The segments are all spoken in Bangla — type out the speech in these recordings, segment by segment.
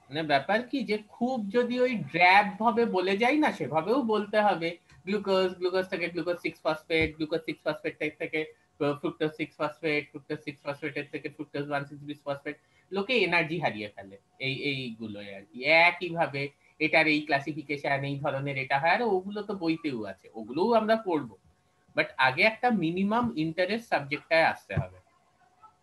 মানে ব্যাপার কি যে খুব যদি ওই ড্র্যাব ভাবে বলে যাই না, সেভাবেও বলতে হবে গ্লুকোজ, গ্লুকোজ থেকে গ্লুকোজ 6 ফসফেট, গ্লুকোজ 6 ফসফেট থেকে ফ্রুক্টোজ 6 ফসফেট, ফ্রুক্টোজ 6 ফসফেটের থেকে ফ্রুক্টোজ 1,6-বিস-ফসফেট, লোকে এনার্জি হারিয়ে ফেলে এইগুলোই আর কি। একইভাবে এটার এই ক্লাসিফিকেশন এই ধরনের এটা হয়, আর ওগুলো তো বইতেও আছে, ওগুলোও আমরা পড়বো। বাট আগে একটা মিনিমাম ইন্টারেস্ট সাবজেক্টটায় আসতে হবে,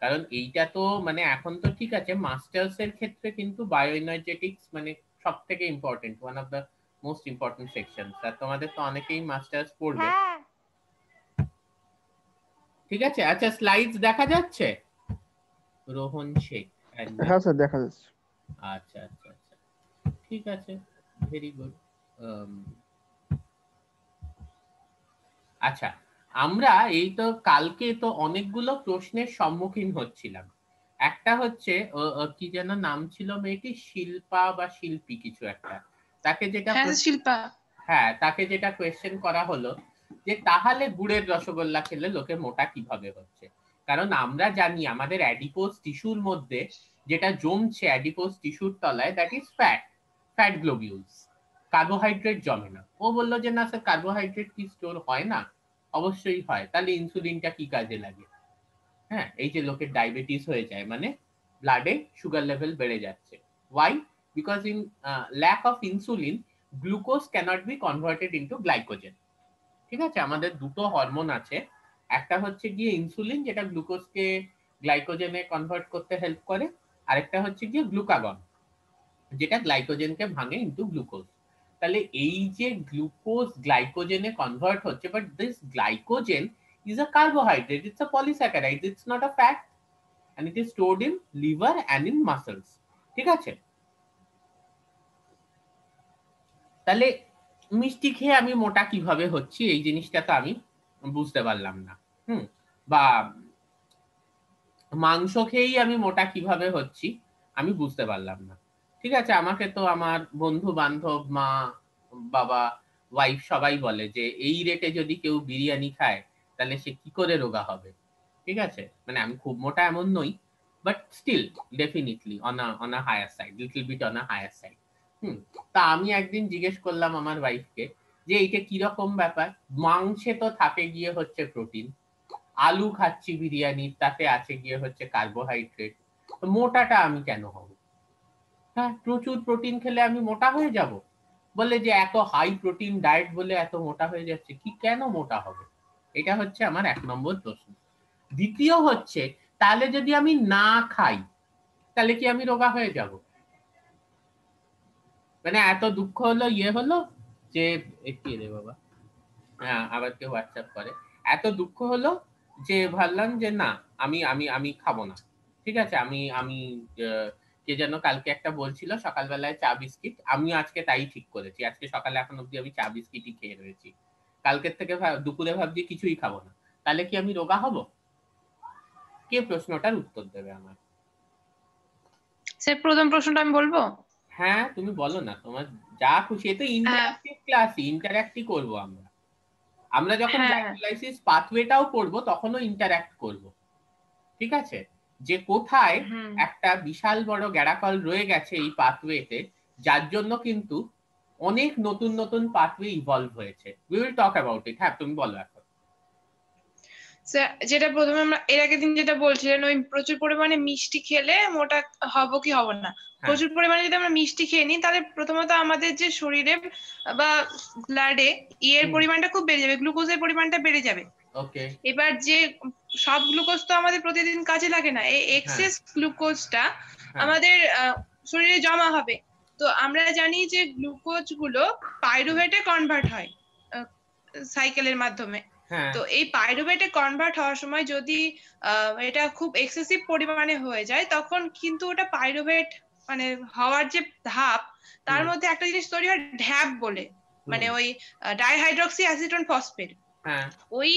কারণ এইটা তো মানে এখন তো ঠিক আছে, মাস্টার্স এর ক্ষেত্রে কিন্তু বায়োএনার্জেটিক্স মানে সব থেকে important, one of the most important section. আর তোমাদের তো অনেকেই মাস্টার্স পড়বে, হ্যাঁ ঠিক আছে। আচ্ছা, স্লাইডস দেখা যাচ্ছে? রোহন শেখ। হ্যাঁ স্যার দেখা যাচ্ছে। আচ্ছা আচ্ছা আচ্ছা, ঠিক আছে, ভেরি গুড। আচ্ছা, আমরা এই তো কালকে তো অনেকগুলো প্রশ্নের সম্মুখীন হচ্ছিলাম। একটা হচ্ছে কি যেন নাম ছিল মেয়েটি, শিল্পা বা শিল্পী কিছু একটা, তাকে যেটা শিল্পা, হ্যাঁ, তাকে যেটা কোয়েশ্চেন করা হলো যে তাহলে গুড়ের রসগোল্লা খেলে লোকে মোটা কিভাবে হচ্ছে। কারণ আমরা জানি আমাদের অ্যাডিপোজ টিস্যুর মধ্যে যেটা জমছে অ্যাডিপোজ টিস্যুর তলায়, that is fat globules, carbohydrate জমে না। ও বললো যে না স্যার, কার্বোহাইড্রেট কি স্টোর হয় না? অবশ্যই হয়। তাহলে ইনসুলিনটা কি কাজে লাগে? হ্যাঁ, এই যে লোকের ডায়াবেটিস হয়ে যায়, মানে ব্লাডে সুগার লেভেল বেড়ে যাচ্ছে। Why? Because in lack of insulin glucose cannot be converted into glycogen. ঠিক আছে, আমাদের দুটো হরমোন আছে, একটা হচ্ছে গিয়ে ইনসুলিন যেটা গ্লুকোজকে গ্লাইকোজেনে কনভার্ট করতে হেল্প করে, আরেকটা হচ্ছে গিয়ে গ্লুকাগন যেটা গ্লাইকোজেনকে ভাঙে ইনটু গ্লুকোজ। তাহলে এই যে গ্লুকোজ গ্লাইকোজেনে কনভার্ট হচ্ছে, but this glycogen is a carbohydrate, it's a polysaccharide, it's not a fat, and it is stored in liver and in muscles. ঠিক আছে, তাহলে মিষ্টি খেয়ে আমি মোটা কিভাবে হচ্ছি এই জিনিসটা তো আমি বুঝতে পারলাম না। বা মাংস খেয়েই আমি মোটা কিভাবে হচ্ছি আমি বুঝতে পারলাম না। ঠিক আছে, আমাকে তো আমার বন্ধু বান্ধব, মা বাবা, ওয়াইফ সবাই বলে যে এই রেটে যদি কেউ বিরিয়ানি খায় তাহলে সে কি করে রোগা হবে। ঠিক আছে, মানে আমি খুব মোটা এমন নই, but still definitely on a higher side, little bit on a higher side. তা আমি একদিন জিজ্ঞেস করলাম আমার ওয়াইফকে যে এইটা কিরকম ব্যাপার, মাংসে তো থাকে গিয়ে হচ্ছে প্রোটিন, আলু খাচ্ছি বিরিয়ানি, তাতে আছে গিয়ে হচ্ছে কার্বোহাইড্রেট, মোটাটা আমি কেন হব? হ্যাঁ, প্রচুর প্রোটিন খেলে আমি মোটা হয়ে যাব? বলে যে এত হাই প্রোটিন ডায়েট বলে এত মোটা হয়ে যাচ্ছে, কি কেন মোটা হবে? এটা হচ্ছে আমার 1 নম্বর প্রশ্ন। দ্বিতীয় হচ্ছে, তাহলে যদি আমি না খাই তাহলে কি আমি রোগা হয়ে যাব? মানে এত দুঃখ হলো, হলো যে কি রে বাবা, হ্যাঁ আবার কেউ হোয়াটসঅ্যাপ করে, এত দুঃখ হলো যে ভাবলাম যে না, আমি আমি আমি খাবো না। ঠিক আছে, আমি আমি কে যেন কালকে একটা বলছিল সকালবেলায় চা বিস্কিট, আমি আজকে তাই ঠিক করেছি, আজকে সকালে এখন অব্দি আমি চা বিস্কিটই খেয়ে রয়েছি। কালকের থেকে দুপুরে ভাবছি কিছুই খাবো না। তাহলে কি আমি রোগা হব? কে প্রশ্নটার উত্তর দেবে আমার? স্যার প্রথম প্রশ্নটা আমি বলবো? হ্যাঁ তুমি বলো না, তোমার যা খুশি। এ তো ইন্টারঅ্যাক্টিভ ক্লাস, ইন্টারঅ্যাক্টই করবো আমরা। আমরা যখন গ্লাইকোলাইসিস পাথওয়েটাও করব তখনও ইন্টারঅ্যাক্ট করব। ঠিক আছে, যে কোথায় একটা বিশাল বড় গ্যারাকল রয়ে গেছে এই পাথওয়েতে, যার জন্য কিন্তু অনেক নতুন নতুন পাথওয়ে ইভলভ হয়েছে। We will talk about it. হ্যাঁ তুমি বলো এখন। যেটা প্রথমে আমরা এর আগের দিন যেটা বলছিলেন, ওই প্রচুর পরিমাণে মিষ্টি খেলে মোটা হব কি হব না। প্রচুর পরিমাণে যদি আমরা মিষ্টি খেয়ে নিই তাহলে প্রথমত আমাদের যে শরীরে বা ব্লাডে এর পরিমাণটা খুব বেড়ে যাবে, গ্লুকোজের পরিমাণটা বেড়ে যাবে। ওকে, এবার যে সব গ্লুকোজ তো আমাদের প্রতিদিন কাজে লাগে না, এই এক্সেস গ্লুকোজটা আমাদের শরীরে জমা হবে। তো আমরা জানি যে গ্লুকোজ গুলো পাইরুভেটে কনভার্ট হয় সাইকেলের মাধ্যমে। তো এই পাইরুভেটে কনভার্ট হওয়ার সময় যদি এটা খুব এক্সেসিভ পরিমাণে হয়ে যায়, তখন কিন্তু ওটা পাইরুভেট মানে হওয়ার যে ধাপ, তার মধ্যে একটা জিনিস তৈরি হয় ঢ্যাপ বলে, মানে ওই ডাইহাইড্রক্সি অ্যাসিটোন ফসফেট। ওই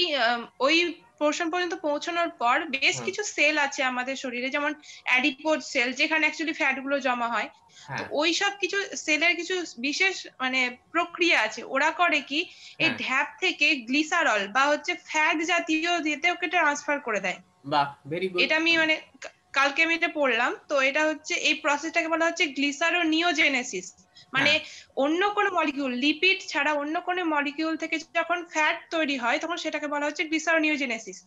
ওই পোর্শন পর্যন্ত পৌঁছানোর পর বেশ কিছু সেল আছে আমাদের শরীরে, যেমন অ্যাডিপোজ সেল, যেখানে অ্যাকচুয়ালি ফ্যাট গুলো জমা হয়। তো ওই সব কিছু সেলের কিছু বিশেষ মানে প্রক্রিয়া আছে, ওরা করে কি এই ঢ্যাপ থেকে গ্লিসারল বা হচ্ছে ফ্যাট জাতীয় দিতে ওকে ট্রান্সফার করে দেয়। বাহ, ভেরি গুড। এটা আমি মানে কালকে আমি এটা পড়লাম, তো এটা হচ্ছে এই প্রসেসটাকে বলা হচ্ছে গ্লিসারোনিওজেনেসিস। মানে অন্য কোনো মলিকিউল, লিপিড ছাড়া অন্য কোনো মলিকিউল থেকে যখন ফ্যাট তৈরি হয় তখন সেটাকে বলা হচ্ছে গ্লিসারোনিওজেনেসিস।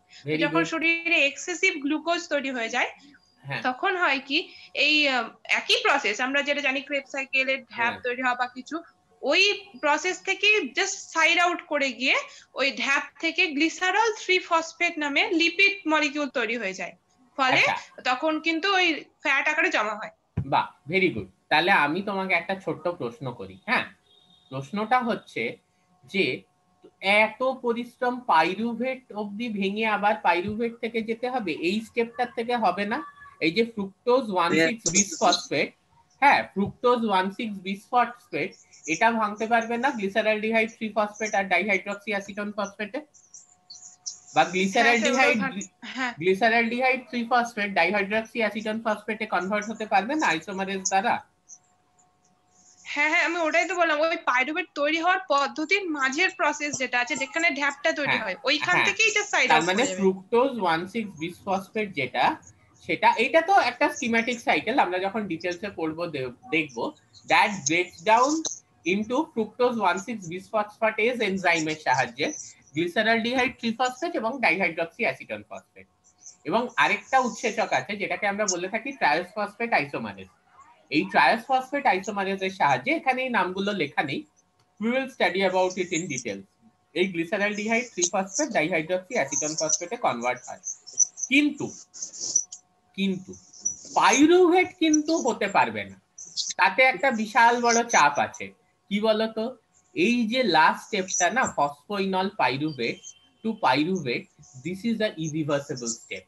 যখন শরীরে এক্সেসিভ গ্লুকোজ তৈরি হয়ে যায় তখন হয় কি, এই একই প্রসেস আমরা যেটা জানি ক্রেবস সাইকেলের ঢ্যাপ তৈরি হওয়া বা কিছু, ওই প্রসেস থেকে জাস্ট সাইড আউট করে গিয়ে ওই ঢ্যাপ থেকে গ্লিসারল 3 ফসফেট নামে লিপিড মলিকিউল তৈরি হয়ে যায়, ফলে তখন কিন্তু ওই ফ্যাট আকারে জমা হয়। বাহ, ভেরি গুড। তাহলে আমি তোমাকে একটা ছোট্ট প্রশ্ন করি। হ্যাঁ, প্রশ্নটা হচ্ছে যে এত পরিশ্রম পাইরুভেট অবধি ভেঙে আবার পাইরুভেট থেকে যেতে হবে, এই স্টেপটার থেকে হবে না? এই যে ফ্রুক্টোজ 1,6 বিসফসফেট, হ্যাঁ ফ্রুক্টোজ 1,6 বিসফসফেট, এটা ভাঙতে পারবে না গ্লিসারালডিহাইড 3 ফসফেট আর ডাইহাইড্রক্সি অ্যাসিটোন ফসফেটে? বা গ্লিসারালডিহাইড 3 ফসফেট ডাইহাইড্রক্সি অ্যাসিটোন ফসফেটে কনভার্ট হতে পারবে না আইসোমারেজ দ্বারা? হ্যাঁ হ্যাঁ, আমি ওটাই তো বললাম, ওই পাইরুভেট তৈরি হওয়ার পদ্ধতির মাঝের প্রসেস যেটা আছে যেখানে ঢ্যাপটা তৈরি হয় ওইখান থেকেই এটা সাইড আউট মানে ফ্রুক্টোজ 1,6 বিসফসফেট যেটা, সেটা এটা তো একটা স্কিম্যাটিক সাইকেল, আমরা যখন ডিটেইলসে পড়বো দেখবো দ্যাট ব্রেকস ডাউন ইনটু ফ্রুক্টোজ 1,6 বিসফসফেটেজ এনজাইমের সাহায্যে গ্লিসারালডিহাইড 3 ফসফেট এবং ডাইহাইড্রক্সি অ্যাসিটোন ফসফেট। এবং আরেকটা উৎসেচক আছে যেটাকে আমরা বলে থাকি ট্রায়াস ফসফেট আইসোমারেজ। এই ট্রায়াস ফসফেট আইসোমারেজের সাহায্যে, এখানে এই নামগুলো লেখা নেই, we will study about it in details, এই গ্লিসারালডিহাইড 3 ফসফেট ডাইহাইড্রক্সি অ্যাসিটোন ফসফেটে কনভার্ট হয়। কিন্তু কিন্তু পাইরুভেট কিন্তু হতে পারবে না, তাতে একটা বিশাল বড় চাপ আছে। কি বলতো, এই যে লাস্ট স্টেপটা না, phosphoenol pyruvate to pyruvate, this is a irreversible step.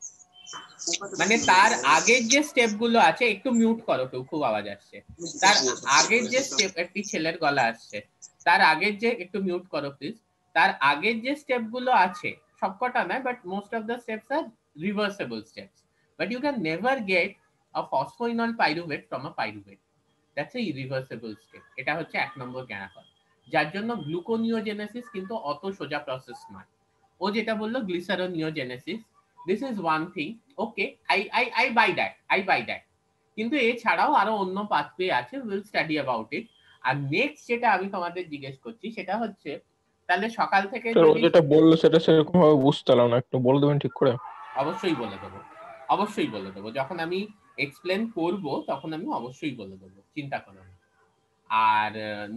মানে তার আগের যে স্টেপ গুলো আছে, একটু মিউট করো কেউ, খুব আওয়াজ আসছে। তার আগের যে স্টেপ, একটি ছেলের গলা আসছে, তার আগের যে, একটু মিউট করো প্লিজ, তার আগের যে স্টেপ গুলো আছে সবকটা নয়, but most of the steps are reversible steps, but you can never get a phosphoenol pyruvate from a pyruvate, that's a irreversible step. এটা হচ্ছে 1 নম্বর জ্ঞানাকর, যার জন্য গ্লুকোনিওজেনেসিস কিন্তু অত সোজা প্রসেস নয়। ও যেটা বললো গ্লিসারোনিওজেনেসিস, this is one thing, okay, I buy that, I buy that, কিন্তু এছাড়াও আরো অন্য পাথওয়ে আছে, উইল স্টাডি অ্যাবাউট ইট। আর নেক্সট যেটা আমি তোমাদের জিজ্ঞেস করছি সেটা হচ্ছে, তাহলে সকাল থেকে যেটা বললো সেটা সেরকম ভাবে বুঝতে পারলাম না, একটু বলে দেবেন ঠিক করে? অবশ্যই বলে দেবো, অবশ্যই বলে দেবো, যখন আমি এক্সপ্লেন করব তখন আমি অবশ্যই বলে দেবো, চিন্তা করো না। আর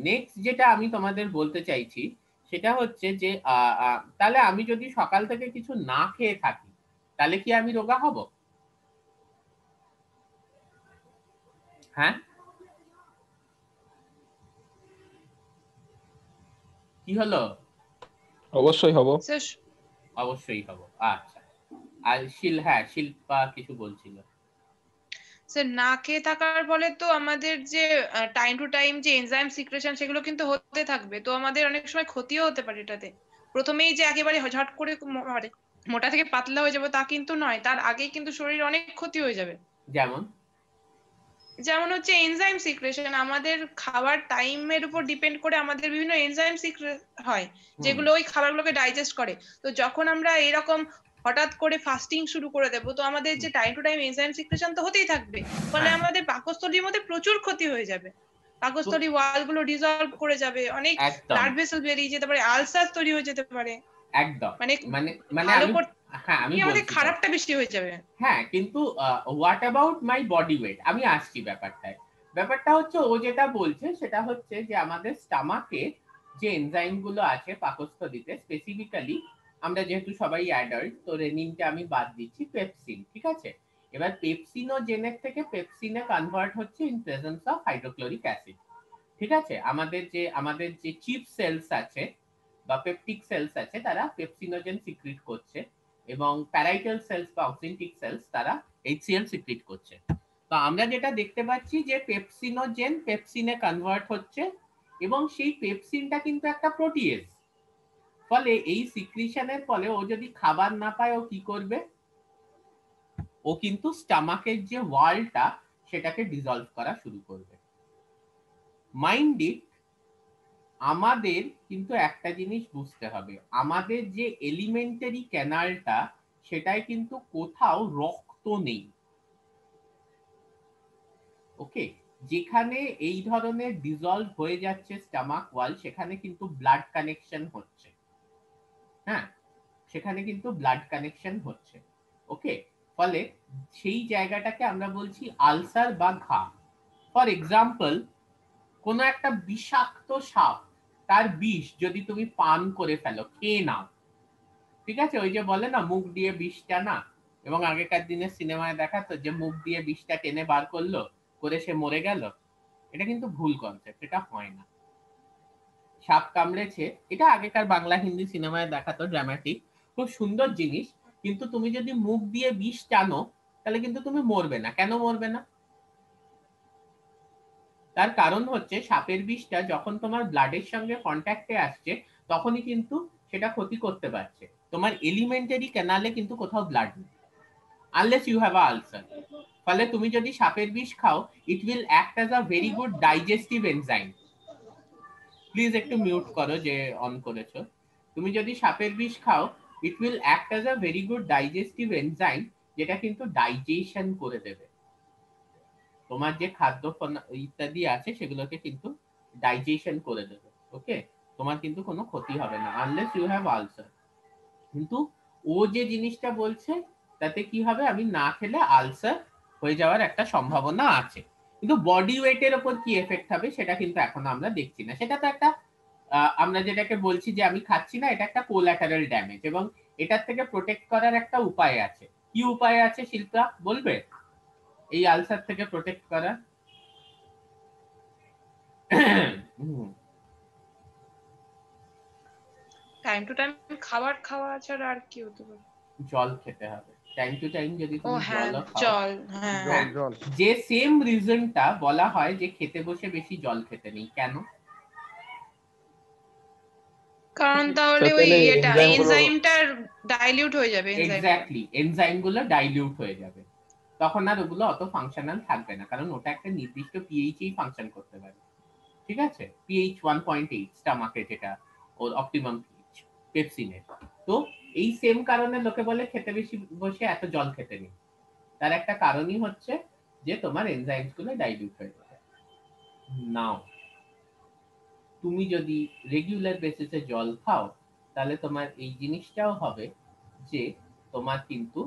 নেক্সট যেটা আমি তোমাদের বলতে চাইছি সেটা হচ্ছে যে তাহলে আমি যদি সকাল থেকে কিছু না খেয়ে থাকি তাহলে কি আমি রোগা হব? হ্যাঁ, কি হলো? অবশ্যই হব, অবশ্যই হব। আচ্ছা, আর শিল্পা কিছু বলছিল। স্যার, না খেয়ে থাকার ফলে তো আমাদের যে টাইম টু টাইম যে এনজাইম সিক্রেশন সেগুলো কিন্তু হতে থাকবে, তো আমাদের অনেক সময় ক্ষতিও হতে পারে এটাতে। প্রথমেই যে একেবারে ঝট করে মোটা থেকে পাতলা হয়ে যাবে তা কিন্তু নয়, তার আগেই কিন্তু শরীর অনেক ক্ষতি হয়ে যাবে। যেমন হচ্ছে এনজাইম সিক্রেশন, আমাদের খাবার টাইমের উপর ডিপেন্ড করে আমাদের বিভিন্ন এনজাইম সিক্রেট হয় যেগুলো ওই খাবারগুলোকে ডাইজেস্ট করে। তো যখন আমরা এরকম হঠাৎ করে ফাস্টিং শুরু করে দেবো, তো আমাদের যে time to time enzyme secretion তো হতেই থাকবে, ফলে আমাদের পাকস্থলীর মধ্যে প্রচুর ক্ষতি হয়ে যাবে। পাকস্থলী ওয়াল গুলো ডিসলভ করে যাবে, অনেক ব্লাড ভেসেল বেরিয়ে যেতে পারে, আলসার তৈরি হয়ে যেতে পারে। একদম, মানে আমি আমাদের খারাপটা বেশি হয়ে যাবে। হ্যাঁ, কিন্তু what about my body weight, আমি আসছি ব্যাপারটায়। ব্যাপারটা হচ্ছে ও যেটা বলছে সেটা হচ্ছে যে আমাদের স্টমাকে যে এনজাইম গুলো আছে পাকস্থলীতে, স্পেসিফিক্যালি আমরা যেহেতু সবাই অ্যাডাল্ট, তো রেনিনকে আমি বাদ দিচ্ছি, পেপসিন, ঠিক আছে? এবার পেপসিনোজেনের থেকে পেপসিনে কনভার্ট হচ্ছে in presence of hydrochloric acid, ঠিক আছে? আমাদের যে চিপ সেলস আছে বা পেপটিক সেলস আছে তারা পেপসিনোজেন সিক্রিট করছে, এবং প্যারাইটাল সেলস বা অক্সিনটিক সেলস তারা HCl সিক্রিট করছে। তো আমরা যেটা দেখতে পাচ্ছি যে পেপসিনোজেন পেপসিনে কনভার্ট হচ্ছে, এবং সেই পেপসিনটা কিন্তু একটা প্রোটিয়েজ, ফলে এই সিক্রিশনের ফলে ও যদি খাবার না পায় ও কি করবে? ও কিন্তু স্টমাকের যে ওয়ালটা সেটাকে ডিসলভ করা শুরু করবে। মাইন্ড ইট, আমাদের কিন্তু একটা জিনিস বুঝতে হবে, আমাদের যে এলিমেন্টারি ক্যানালটা সেটাই কিন্তু কোথাও রক্ত নেই, ওকে, যেখানে এই ধরনের ডিসলভ হয়ে যাচ্ছে স্টমাক ওয়াল, সেখানে কিন্তু ব্লাড কানেকশন হচ্ছে। হ্যাঁ, সেখানে কিন্তু ব্লাড কানেকশন হচ্ছে। ওকে, ফলে সেই জায়গাটাকে আমরা বলছি আলসার বা ঘা। ফর এক্সাম্পল, কোনো একটা বিষাক্ত সাপ, তার বিষ যদি তুমি পান করে ফেলো, খেয়ে নাও, ঠিক আছে, ওই যে বলে না মুখ দিয়ে বিষ টানা, এবং আগেকার দিনের সিনেমায় দেখাতো যে মুখ দিয়ে বিষটা টেনে বার করলো, করে সে মরে গেল। এটা কিন্তু ভুল কনসেপ্ট, এটা হয় না। সাপ কামড়েছে, এটা আগেকার বাংলা হিন্দি সিনেমায় দেখাতো, ড্রামাটিক, খুব সুন্দর জিনিস। কিন্তু তুমি যদি মুখ দিয়ে বিষ টানো, তাহলে কিন্তু তুমি মরবে না। কেন মরবে না? তার কারণ হচ্ছে সাপের বিষটা যখন তোমার ব্লাডের সঙ্গে কন্ট্যাক্টে আসছে, তখনই কিন্তু সেটা ক্ষতি করতে পারছে। তোমার এলিমেন্টারি ক্যানালে কিন্তু কোথাও ব্লাড নেই, unless you have a ulcer. ফলে তুমি যদি সাপের বিষ খাও, it will act as a very good digestive enzyme. Please একটু মিউট করো যে অন করেছো। তুমি যদি সাপের বিষ খাও, it will act as a very good digestive enzyme, যেটা কিন্তু ডাইজেশন করে দেবে। তোমার যে খাদ্য ইত্যাদি আছে সেগুলোকে কিন্তু ডাইজেশন করে দেবে। ওকে, তোমার কিন্তু কোনো ক্ষতি হবে না, আনলেস ইউ হ্যাভ আলসার। কিন্তু ও যে জিনিসটা বলছে, তাতে কি হবে, আমি না খেলে আলসার হয়ে যাওয়ার একটা সম্ভাবনা আছে। কিন্তু বডি ওয়েটের উপর কি এফেক্ট হবে সেটা কিন্তু এখন আমরা দেখছি না। সেটা তো একটা আমরা যেটাকে বলছি যে আমি খাচ্ছি না, এটা একটা কোল্যাটারাল ড্যামেজ, এবং এটার থেকে প্রোটেক্ট করার একটা উপায় আছে। কি উপায় আছে শিল্পা, বলবে এই আলসার থেকে প্রোটেক্ট করার? টাইম টু টাইম খাবার খাওয়া ছাড়া আর কি হতে পারে? জল খেতে হবে টাইম টু টাইম। যদি ও তুমি হ্যাঁ, জলও খাও, জল, হ্যাঁ। জল জল যে সেম রিজনটা বলা হয় যে খেতে বসে বেশি জল খেতে নেই, কেন? কারণ তাহলে ওই তাহলে এটা এনজাইম গুলো এনজাইমটা ডাইলিউট হয়ে যাবে, এনজাইমটা। এক্স্যাক্টলি, এনজাইম গুলো ডাইলিউট হয়ে যাবে, তখন আর ওগুলো অত ফাংশনাল থাকবে না, কারণ ওটা একটা নির্দিষ্ট পিএইচ এই ফাংশন করতে পারে। ঠিক আছে, পিএইচ 1.8 স্টমাকে, যেটা ওর অপটিমাম পিএইচ পেপসিনের। তো এই সেম কারণে লোকে বলে খেতে বেশি বসে এত জল খেতে নেই। তার একটা কারণই হচ্ছে যে তোমার এনজাইমস গুলো ডাইলিউট হয়ে যাবে। নাও তুমি যদি রেগুলার বেসিসে জল খাও, তাহলে তোমার এই জিনিসটাও হবে যে তোমার কিন্তু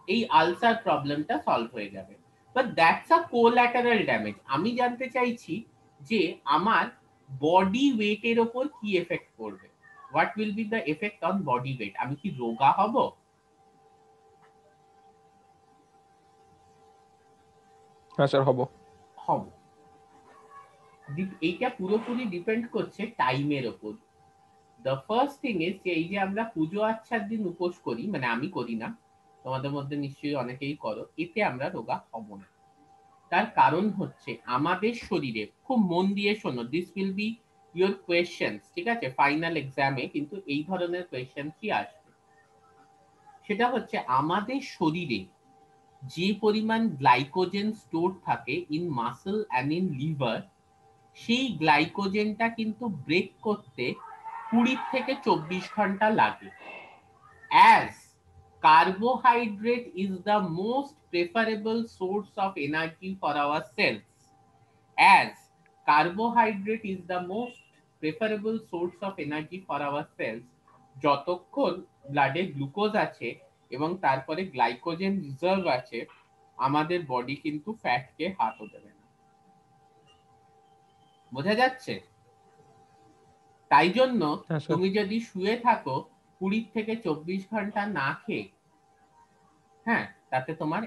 এই আলসার প্রবলেমটা সলভ হয়ে যাবে। But that's a collateral damage. আমি জানতে চাইছি যে আমার বডি ওয়েটের ওপর কি এফেক্ট পড়বে, what will be the effect on body weight. আমি কি রোগা হব? হ্যাঁ স্যার হব। হব। এইটা পুরোপুরি ডিপেন্ড করছে টাইমের ওপর। দ্য ফার্স্ট থিং ইজ যে এই যে আমরা পুজো আচ্ছার দিন উপোস করি, মানে আমি করি না, তোমাদের মধ্যে নিশ্চয়ই অনেকেই করো, এতে আমরা রোগা হব না। তার কারণ হচ্ছে আমাদের শরীরে, খুব মন দিয়ে শোনো, this will be your questions, ঠিক আছে, ফাইনাল এক্সামে কিন্তু এই ধরনের কোয়েশ্চেন্সই আসবে। সেটা হচ্ছে আমাদের শরীরে যে পরিমাণ গ্লাইকোজেন স্টোর থাকে in muscle and in liver, সেই গ্লাইকোজেনটা কিন্তু ব্রেক করতে 20 থেকে 24 ঘন্টা লাগে। As carbohydrate is the most preferable source of energy for our cells, as carbohydrate is the most preferable source of energy for our cells, যতক্ষণ ব্লাডে গ্লুকোজ আছে এবং তারপরে গ্লাইকোজেন রিজার্ভ আছে, আমাদের বডি কিন্তু ফ্যাটকে হাতও দেবে না। বোঝা যাচ্ছে? তাই জন্য হ্যাঁ স্যার। তুমি যদি শুয়ে থাকো 20 থেকে 24 ঘন্টা না খেয়ে, হ্যাঁ, তাতে তোমার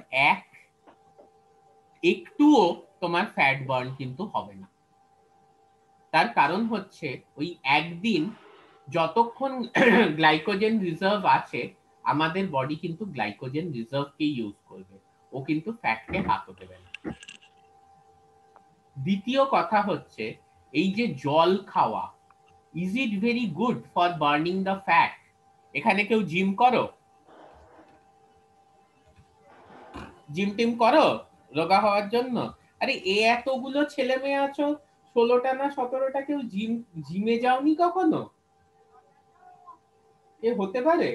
একটুও তোমার ফ্যাট বার্ন কিন্তু হবে না। তার কারণ হচ্ছে ওই একদিন যতক্ষণ গ্লাইকোজেন রিজার্ভ আছে, আমাদের বডি কিন্তু গ্লাইকোজেন রিজার্ভকে ইউজ করবে, ও কিন্তু ফ্যাটকে হাতও দেবে না। দ্বিতীয় কথা হচ্ছে এই যে জল খাওয়া, is it very good for burning the fat? এখানে কেউ জিম করো? জিম টিম করো রোগা হওয়ার জন্য? আরে এতগুলো ছেলে মেয়ে আছো, 16টা না 17টা, কেউ জিমে যাওনি কখনো? এ হতে পারে?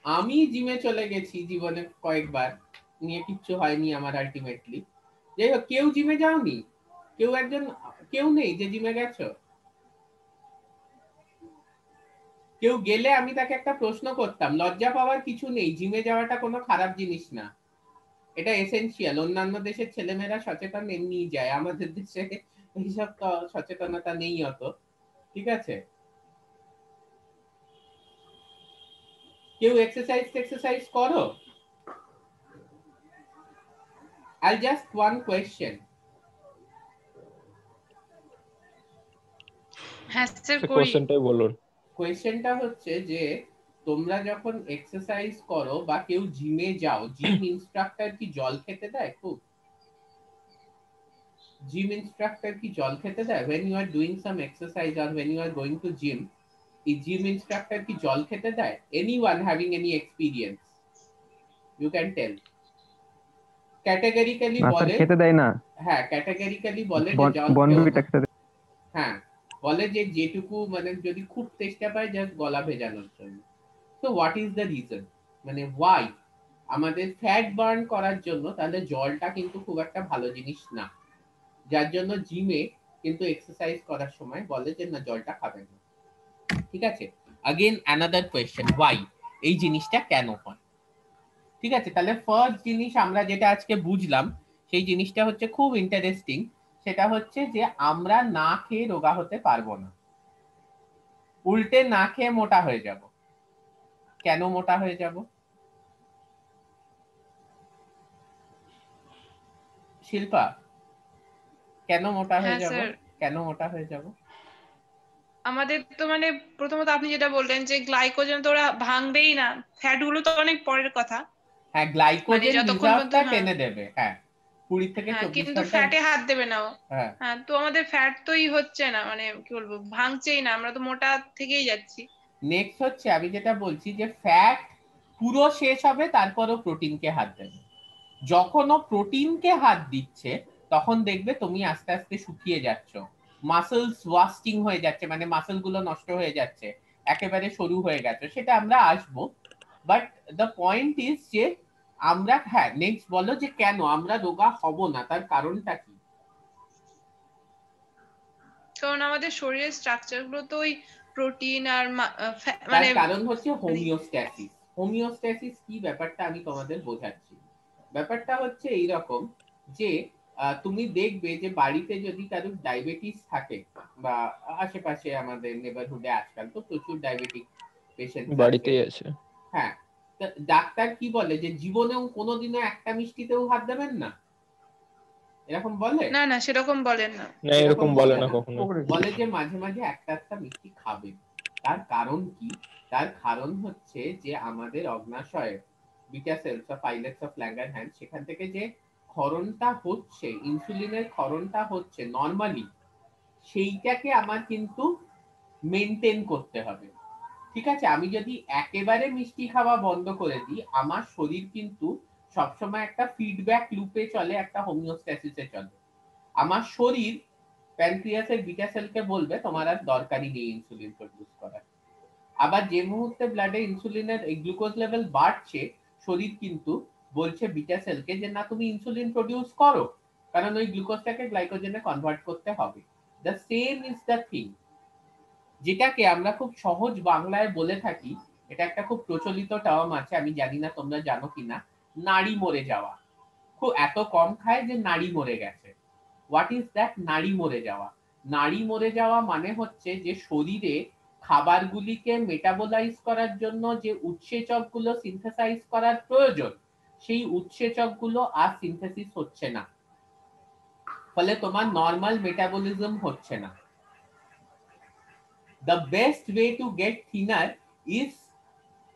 আমি জিমে চলে গেছি জীবনে কয়েকবার, নিয়ে কিচ্ছু হয়নি আমার আলটিমেটলি। যাই হোক, কেউ জিমে যাওনি? কেউ নেই যে জিমে গেছো? কেউ গেলে আমি তাকে একটা প্রশ্ন করতাম, লজ্জা পাওয়ার কিছু নেই, জিমে যাওয়াটা কোনো খারাপ জিনিস না, এটা এসেনশিয়াল। অন্যান্য দেশের ছেলেমেয়েরা সচেতন এমনিই যায়, আমাদের দেশে এইসব তো সচেতনতা নেই অত। ঠিক আছে, কেউ এক্সারসাইজ করো? I'll just one question. হ্যাঁ স্যার করি। কোশ্চেনটাই বলুন। কোয়েশ্চেনটা হচ্ছে যে তোমরা যখন এক্সারসাইজ করো বা কেউ জিমে যাও, জিম ইনস্ট্রাক্টর কি জল খেতে দেয়? খুব জিম ইনস্ট্রাক্টর কি জল খেতে দেয়? when you are doing some exercise or when you are going to gym, এই জিম ইনস্ট্রাক্টর কি জল খেতে দেয়? anyone having any experience, you can tell. Categorically না স্যার বলে, খেতে দেয় না, হ্যাঁ ক্যাটাগরিক্যালি বলে যে জল খেও বনবিটা না। খেতে দেয়। হ্যাঁ, বলে যে যেটুকু মানে যদি খুব তেষ্টা পায় জাস্ট গলা ভেজানোর জন্য। তো হোয়াট ইজ দ্য রিজন, মানে ওয়াই? আমাদের ফ্যাট বার্ন করার জন্য, তাহলে জলটা কিন্তু খুব একটা ভালো জিনিস না, যার জন্য জিমে কিন্তু এক্সারসাইজ করার সময় বলে যে না জলটা খাবেন না। ঠিক আছে, अगेन অ্যানাদার কোয়েশ্চেন, ওয়াই? এই জিনিসটা কেন হয়? ঠিক আছে, তাহলে ফার্স্ট জিনিস আমরা যেটা আজকে বুঝলাম সেই জিনিসটা হচ্ছে খুব ইন্টারেস্টিং, সেটা হচ্ছে যে আমরা না খেয়ে রোগা হতে পারবো না, উল্টে না খেয়ে মোটা হয়ে যাব। কেন মোটা হয়ে যাব শিল্পা? কেন মোটা হয়ে হ্যাঁ যাব? স্যার, কেন মোটা হয়ে যাব? আমাদের তো মানে প্রথমত আপনি যেটা বললেন যে গ্লাইকোজেন তো ওরা ভাঙবেই না, ফ্যাট গুলো তো অনেক পরের কথা। হ্যাঁ, মানে গ্লাইকোজেন যতক্ষণ পর্যন্ত, রিজার্ভটা হ্যাঁ টেনে দেবে, হ্যাঁ 20 থেকে হ্যাঁ 24 কিন্তু ঘন্টা। ফ্যাটে হাত দেবে না ও। হ্যাঁ, হ্যাঁ, তো আমাদের ফ্যাট তোই হচ্ছে না, মানে কি বলবো, ভাঙছেই না, আমরা তো মোটা থেকেই যাচ্ছি। নেক্সট হচ্ছে আমি যেটা বলছি যে ফ্যাট পুরো শেষ হবে তারপরও প্রোটিনকে হাত দেবে। যখন ও প্রোটিনকে হাত দিচ্ছে তখন দেখবে তুমি আস্তে আস্তে শুকিয়ে যাচ্ছ, মাসলস ওয়াস্টিং হয়ে যাচ্ছে, মানে মাসল গুলো নষ্ট হয়ে যাচ্ছে, একেবারে সরু হয়ে গেছে, সেটা আমরা আসবো। বাট দ্য পয়েন্ট ইজ যে আমরা, হ্যাঁ নেক্সট বলো যে কেন আমরা রোগা হব না, তার কারণটা কি? কারণ আমাদের শরীরের স্ট্রাকচার গুলো তো ওই প্রোটিন আর তার মানে কারণ হচ্ছে হোমিওস্ট্যাসিস। হোমিওস্ট্যাসিস কি ব্যাপারটা আমি তোমাদের বোঝাচ্ছি। ব্যাপারটা হচ্ছে এইরকম যে তুমি দেখবে যে বাড়িতে যদি কারোর ডায়াবেটিস থাকে, বা আশেপাশে আমাদের নেবারহুডে আজকাল তো প্রচুর ডায়াবেটিক পেশেন্ট আছে, বাড়িতেই আছে। হ্যাঁ, ডাক্তার কি বলে যে জীবনেও কোনোদিনও একটা মিষ্টিতেও হাত দেবেন না, এরকম বলে? না না সেরকম বলেন না। না, এরকম এরকম বলে বলে না না, কখনো। বলে যে মাঝে মাঝে একটা একটা মিষ্টি খাবেন। তার কারণ কি? তার কারণ হচ্ছে যে আমাদের অগ্নাশয়ে beta cells of islets of Langerhans, সেখান থেকে যে ক্ষরণটা হচ্ছে, ইনসুলিনের ক্ষরণটা হচ্ছে নরমালি, সেইটাকে আমার কিন্তু মেনটেন করতে হবে। ঠিক আছে, আমি যদি একেবারে মিষ্টি খাওয়া বন্ধ করে দিই, আমার শরীর কিন্তু সবসময় একটা ফিডব্যাক লুপে চলে, একটা হোমিওস্ট্যাসিসে চলে। আমার শরীর প্যানক্রিয়াসের বিটা সেলকে বলবে তোমার আর দরকারই নেই ইনসুলিন প্রডিউস করার। আবার যে মুহূর্তে ব্লাডে ইনসুলিনের গ্লুকোজ লেভেল বাড়ছে, শরীর কিন্তু বলছে বিটা সেলকে যে না তুমি ইনসুলিন প্রডিউস করো, কারণ ওই গ্লুকোজটাকে গ্লাইকোজেনে কনভার্ট করতে হবে। The same is the thing, যেটাকে আমরা খুব সহজ বাংলায় বলে থাকি, এটা একটা খুব প্রচলিত টার্ম আছে, আমি জানি না তোমরা জানো কিনা, নাড়ি মরে যাওয়া। খুব এত কম খায় যে নাড়ি মরে গেছে। হোয়াট ইজ দ্যাট নাড়ি মরে যাওয়া? নাড়ি মরে যাওয়া মানে হচ্ছে যে শরীরে খাবারগুলিকে মেটাবোলাইজ করার জন্য যে উৎসেচকগুলো সিনথেসাইজ করার প্রয়োজন, সেই উৎসেচকগুলো আর সিনথেসিস হচ্ছে না, ফলে তোমার নর্মাল মেটাবলিজম হচ্ছে না। The best way to get thinner is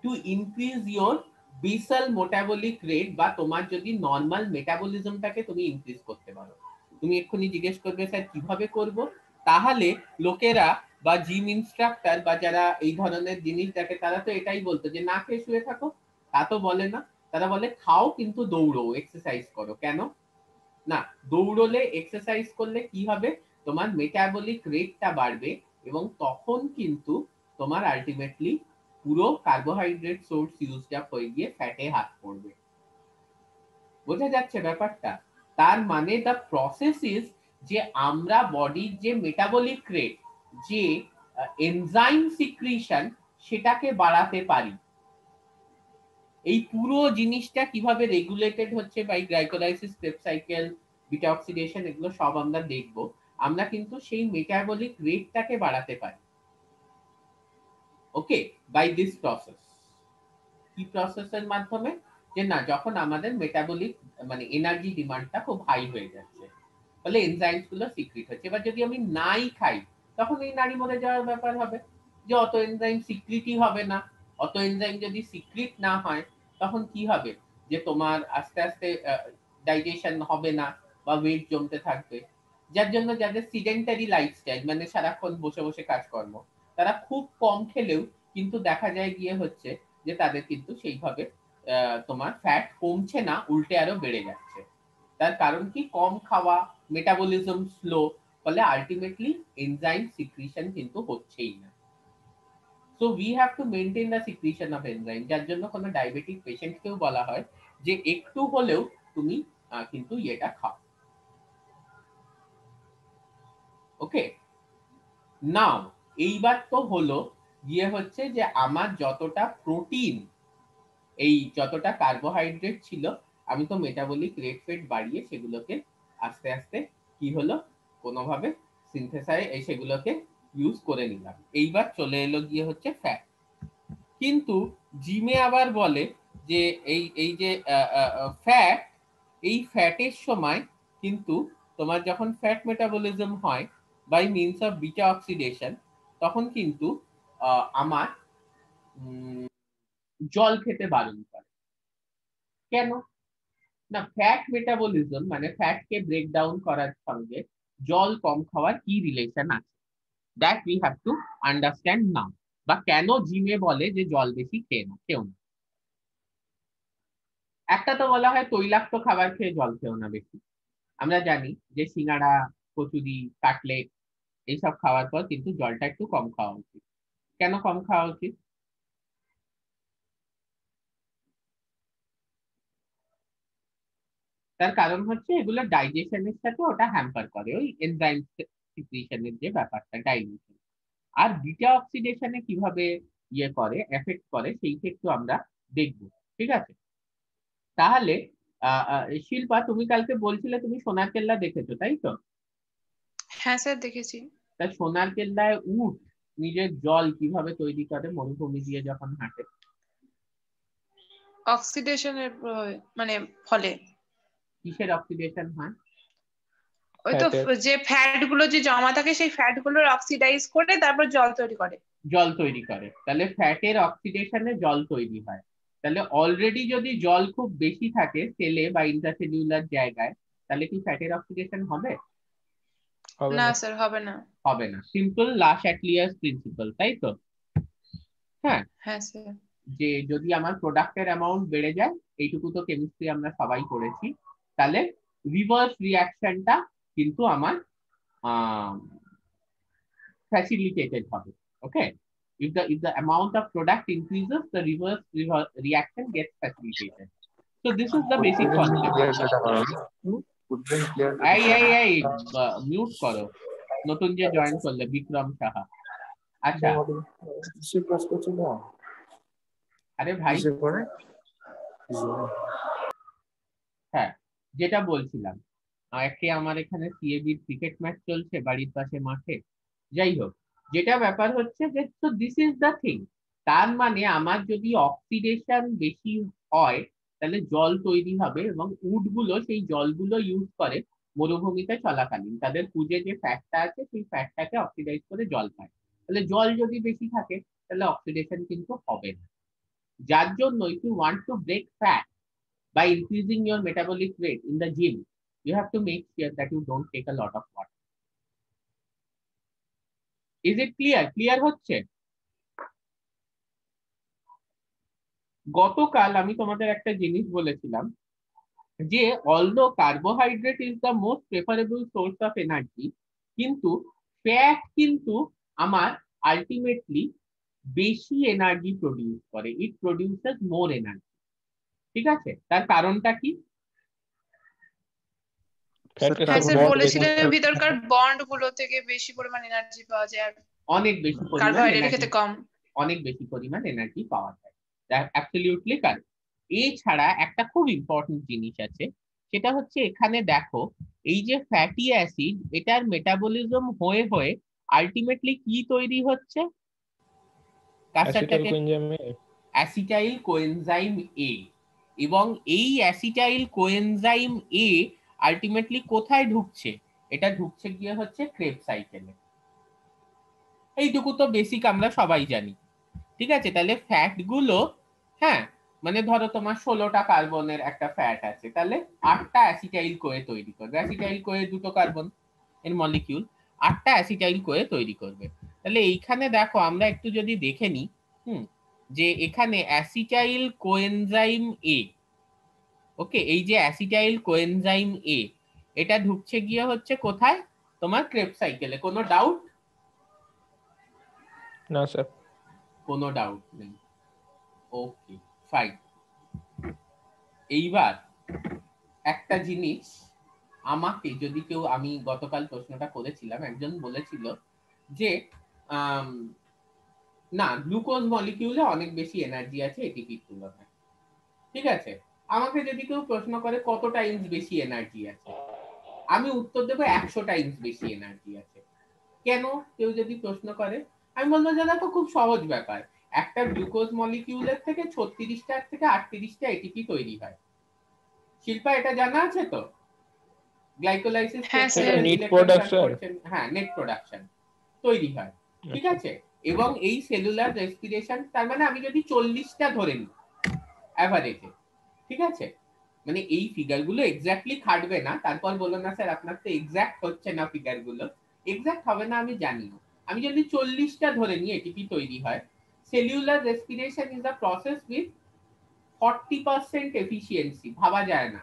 to increase your basal metabolic rate, বা তোমার যদি নর্মাল মেটাবলিজমটাকে তুমি ইনক্রিজ করতে পারো। তুমি এক্ষুনি জিজ্ঞেস করবে স্যার কিভাবে করব, তাহলে লোকেরা বা জিম ইনস্ট্রাক্টর বা যারা এই ধরনের জিনিস দেখে তারা তো এটাই বলতো যে না খেয়ে শুয়ে থাকো, তা তো বলে না, তারা বলে খাও কিন্তু দৌড়ো, এক্সারসাইজ করো। কেন না? দৌড়লে এক্সারসাইজ করলে কি হবে, তোমার মেটাবলিক রেটটা বাড়বে এবং তখন কিন্তু তোমার আলটিমেটলি পুরো কার্বোহাইড্রেট সোর্স ইউজড আপ হয়ে গিয়ে ফ্যাটে হাত পড়বে। বোঝা যাচ্ছে ব্যাপারটা? তার মানে দ্য প্রসেস ইজ যে আমরা বডির যে মেটাবলিক রেট, যে এনজাইম সিক্রিশন, সেটাকে বাড়াতে পারি। এই পুরো জিনিসটা কিভাবে রেগুলেটেড হচ্ছে by glycolysis, Krebs cycle, beta oxidation, এগুলো সব আমরা দেখব। আমরা কিন্তু সেই মেটাবলিক রেটটাকে বাড়াতে পারি, ওকে, বাই দিস প্রসেস। কি প্রসেসের মাধ্যমে? যে না, যখন আমাদের মেটাবলিক মানে এনার্জি ডিমান্ডটা খুব হাই হয়ে যাচ্ছে, ফলে এনজাইমস গুলো সিক্রিট হচ্ছে। এবার যদি আমি নাই খাই, তখন এই নাড়ি মরে যাওয়ার ব্যাপার হবে, যে অত এনজাইম সিক্রিটই হবে না। অত এনজাইম যদি সিক্রিট না হয়, তখন কি হবে? যে তোমার আস্তে আস্তে ডাইজেশন হবে না বা ওয়েট জমতে থাকবে। যার জন্য যাদের সিডেন্টারি লাইফস্টাইল, মানে সারাক্ষণ বসে বসে কাজকর্ম, তারা খুব কম খেলেও কিন্তু দেখা যায় গিয়ে হচ্ছে যে তাদের কিন্তু সেইভাবে তোমার ফ্যাট কমছে না, উল্টে আরো বেড়ে যাচ্ছে। তার কারণ কি? কম খাওয়া, মেটাবলিজম স্লো, ফলে আলটিমেটলি এনজাইম সিক্রিশন কিন্তু হচ্ছেই না। So we have to maintain the secretion of enzyme. যার জন্য কোনো ডায়াবেটিক পেশেন্টকেও বলা হয় যে একটু হলেও তুমি কিন্তু এটা খাও, ওকে। নাও এইবার তো হলো গিয়ে হচ্ছে যে আমার যতটা প্রোটিন, এই যতটা কার্বোহাইড্রেট ছিল, আমি তো মেটাবলিক রেট ফেট বাড়িয়ে সেগুলোকে আস্তে আস্তে কি হলো, কোনোভাবে সিনথেসাইজ সেগুলোকে ইউজ করে নিলাম। এইবার চলে এলো গিয়ে হচ্ছে ফ্যাট। কিন্তু জিমে আবার বলে যে এই এই যে ফ্যাট, এই ফ্যাটের সময় কিন্তু তোমার যখন ফ্যাট মেটাবলিজম হয় by means of beta oxidation, তখন কিন্তু আমার জল খেতে বারণ করে। কেন? না, ফ্যাট মেটাবলিজম মানে ফ্যাটকে ব্রেক ডাউন করার সঙ্গে জল কম খাওয়ার কি রিলেশন আছে, that we have to understand নাও। বা কেন জিমে বলে যে জল বেশি খেয়ে না, খেও না। একটা তো বলা হয় তৈলাক্ত খাবার খেয়ে জল খেও না বেশি। আমরা জানি যে সিঙ্গাড়া, কচুরি, কাটলেট এইসব খাওয়ার পর কিন্তু জলটা একটু কম খাওয়া উচিত। কেন কম খাওয়া উচিত? তার কারণ হচ্ছে এগুলো ডাইজেশনের সাথে ওটা হ্যাম্পার করে, ওই এনজাইম সিক্রিশনের যে ব্যাপারটা, ডাইজেশন। আর বিটা অক্সিডেশনে কিভাবে ইয়ে করে, এফেক্ট করে, সেই ক্ষেত্রে আমরা দেখব। ঠিক আছে? তাহলে শিল্পা, তুমি কালকে বলছিলে তুমি সোনার কেল্লা দেখেছো, তাই তো? হ্যাঁ স্যার, দেখেছি। তা সোনার কেল্লায় উট নিজের জল কিভাবে তৈরি করে মরুভূমি দিয়ে যখন হাঁটে? অক্সিডেশনের মানে ফলে। কিসের অক্সিডেশন হয়? ওই তো যে ফ্যাট গুলো যে জমা থাকে, সেই ফ্যাট গুলো অক্সিডাইজ করে তারপর জল তৈরি করে। জল তৈরি করে। তাহলে ফ্যাটের অক্সিডেশনে জল তৈরি হয়। তাহলে অলরেডি যদি জল খুব বেশি থাকে সেলে বা ইন্ট্রাসেলুলার জায়গায়, তাহলে কি ফ্যাটের অক্সিডেশন হবে? না স্যার, হবে না। হবে না। সিম্পল লা চ্যাটলিয়ার্স প্রিন্সিপাল, তাই তো? হ্যাঁ। হ্যাঁ স্যার। যে যদি আমার প্রোডাক্টের অ্যামাউন্ট বেড়ে যায়, এইটুকু তো কেমিস্ট্রি আমরা সবাই করেছি, তাহলে রিভার্স রিঅ্যাকশনটা কিন্তু আমার facilitated হবে, okay. If the amount of product increases, the reverse reaction gets facilitated. So this is the basic concept. এই মিউট করো, নতুন যে জয়েন করলে বিক্রম সাহা। আচ্ছা, আরে ভাই, হ্যাঁ, যেটা বলছিলাম, একটি আমার এখানে সিএবি ক্রিকেট ম্যাচ চলছে বাড়ির পাশে মাঠে। যাই হোক, যেটা ব্যাপার হচ্ছে যে তো দিস ইজ দ্য থিং। তার মানে আমার যদি অক্সিডেশন বেশি হয়, তাহলে জল তৈরি হবে, এবং উটগুলো সেই জলগুলো ইউজ করে মরুভূমিতে চলাকালীন। তাদের পুজে যে ফ্যাটটা আছে সেই ফ্যাটটাকে অক্সিডাইজ করে জল পায়। তাহলে জল যদি বেশি থাকে, তাহলে অক্সিডেশন কিন্তু হবে না। যার জন্য if you want to break fat by increasing your metabolic rate in the gym, you have to make sure that you don't take a lot of water. Is it clear? Clear হচ্ছে? গতকাল আমি তোমাদের একটা জিনিস বলেছিলাম যে although carbohydrate is the most preferable source of energy, কিন্তু ফ্যাট কিন্তু আমার আলটিমেটলি বেশি এনার্জি প্রডিউস করে, ইট প্রডিউসেস মোর এনার্জি। ঠিক আছে, তার কারণটা কি? ফ্যাটের হ্যাঁ সাথে স্যার বন্ড বেশি বলেছিলেন থাকে। ভিতরকার বন্ড গুলো থেকে বেশি পরিমাণ এনার্জি পাওয়া যায় আর অনেক বেশি পরিমাণ কার্বোহাইড্রেট এনার্জি, খেতে কম। অনেক বেশি পরিমাণ এনার্জি পাওয়া যায়, অ্যাবসলিউটলি কারেক্ট। এছাড়া একটা খুব ইম্পর্টেন্ট জিনিস আছে, সেটা হচ্ছে এখানে দেখো, এই যে ফ্যাটি অ্যাসিড, এটার মেটাবলিজম হয়ে হয়ে আলটিমেটলি কি তৈরি হচ্ছে? অ্যাসিটাইল কার্সারটাকে, কোএনজাইম অ্যাসিটাইল কোএনজাইম এ। এবং এই অ্যাসিটাইল কোএনজাইম এ আলটিমেটলি কোথায় ঢুকছে? এটা ঢুকছে গিয়ে হচ্ছে ক্রেব সাইকেলে। এইটুকু তো বেসিক আমরা সবাই জানি। ঠিক আছে, তাহলে ফ্যাট গুলো, হ্যাঁ, মানে ধরো তোমার 16টা কার্বনের একটা ফ্যাট আছে, তাহলে 8টা অ্যাসিটাইল কোয়ে তৈরি করবে। অ্যাসিটাইল কোয়ে 2টো কার্বন এর মলিকিউল, 8টা অ্যাসিটাইল কোয়ে তৈরি করবে। তাহলে এইখানে দেখো আমরা একটু যদি দেখে নিই, যে এখানে অ্যাসিটাইল কোএনজাইম এ, ওকে, এই যে অ্যাসিটাইল কোএনজাইম এ, এটা ঢুকছে গিয়ে হচ্ছে কোথায়? তোমার ক্রেব সাইকেলে। কোনো ডাউট? না স্যার। কোনো ডাউট নেই, ওকে ফাইন। এইবার একটা জিনিস আমাকে যদি কেউ, আমি গতকাল প্রশ্নটা করেছিলাম, একজন বলেছিল যে আম, না, গ্লুকোজ মলিকিউলে অনেক বেশি এনার্জি আছে এটিপির তুলনায়। ঠিক আছে, আমাকে যদি কেউ প্রশ্ন করে কত টাইমস বেশি এনার্জি আছে, আমি উত্তর দেবো 100 টাইমস বেশি এনার্জি আছে। কেন কেউ যদি প্রশ্ন করে, আমি বলবো দাদা তো খুব সহজ ব্যাপার, একটা গ্লুকোজ মলিকিউলের থেকে 36টা থেকে 38টা এটিপি তৈরি হয়। শিল্পা এটা জানা আছে তো? গ্লাইকোলাইসিস হ্যাঁ স্টেপ স্যার। এটা থেকে নিট ইলেকট্রন প্রোডাকশন। ট্রান্সপোর্টেশন, হ্যাঁ, নেট প্রোডাকশন তৈরি হয়। ঠিক আছে, এবং এই সেলুলার রেসপিরেশন, তার মানে আমি যদি 40টা ধরে নিই অ্যাভারেজে, ঠিক আছে, মানে এই ফিগার গুলো এক্স্যাক্টলি খাটবে না, তারপর বলো না স্যার আপনার তো এক্স্যাক্ট হচ্ছে না ফিগার গুলো। এক্স্যাক্ট হবে না আমি জানি, আমি যদি 40টা ধরে নিই এটিপি তৈরি হয়, cellular respiration is a process with 40% efficiency. ভাবা যায় না,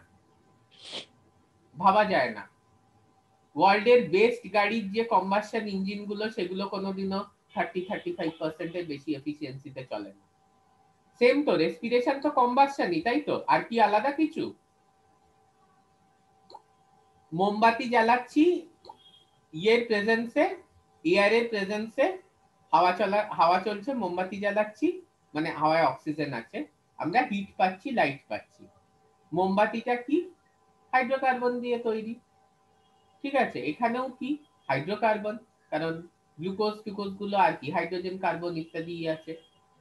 ভাবা যায় না। ওয়ার্ল্ডের বেস্ট গাড়ির যে কম্বাসশন ইঞ্জিন গুলো, সেগুলো কোনোদিনও 30-35% এর বেশি এফিসিয়েন্সিতে চলে না। সেম তো রেসপিরেশন তো কম্বাসশনই, তাই তো? আর কি আলাদা কিছু? মোমবাতি জ্বালাচ্ছি ইয়ের প্রেজেন্সে, এয়ারের প্রেজেন্সে, হাওয়া চলছে, মোমবাতি জ্বালাচ্ছি, মানে হাওয়ায় অক্সিজেন আছে, আমরা হিট পাচ্ছি, লাইট পাচ্ছি। মোমবাতিটা কি? হাইড্রোকার্বন দিয়ে তৈরি। ঠিক আছে, এখানেও কি? হাইড্রোকার্বন, কারণ গ্লুকোজ টুকোজ গুলো আর কি হাইড্রোজেন, কার্বন ইত্যাদি আছে।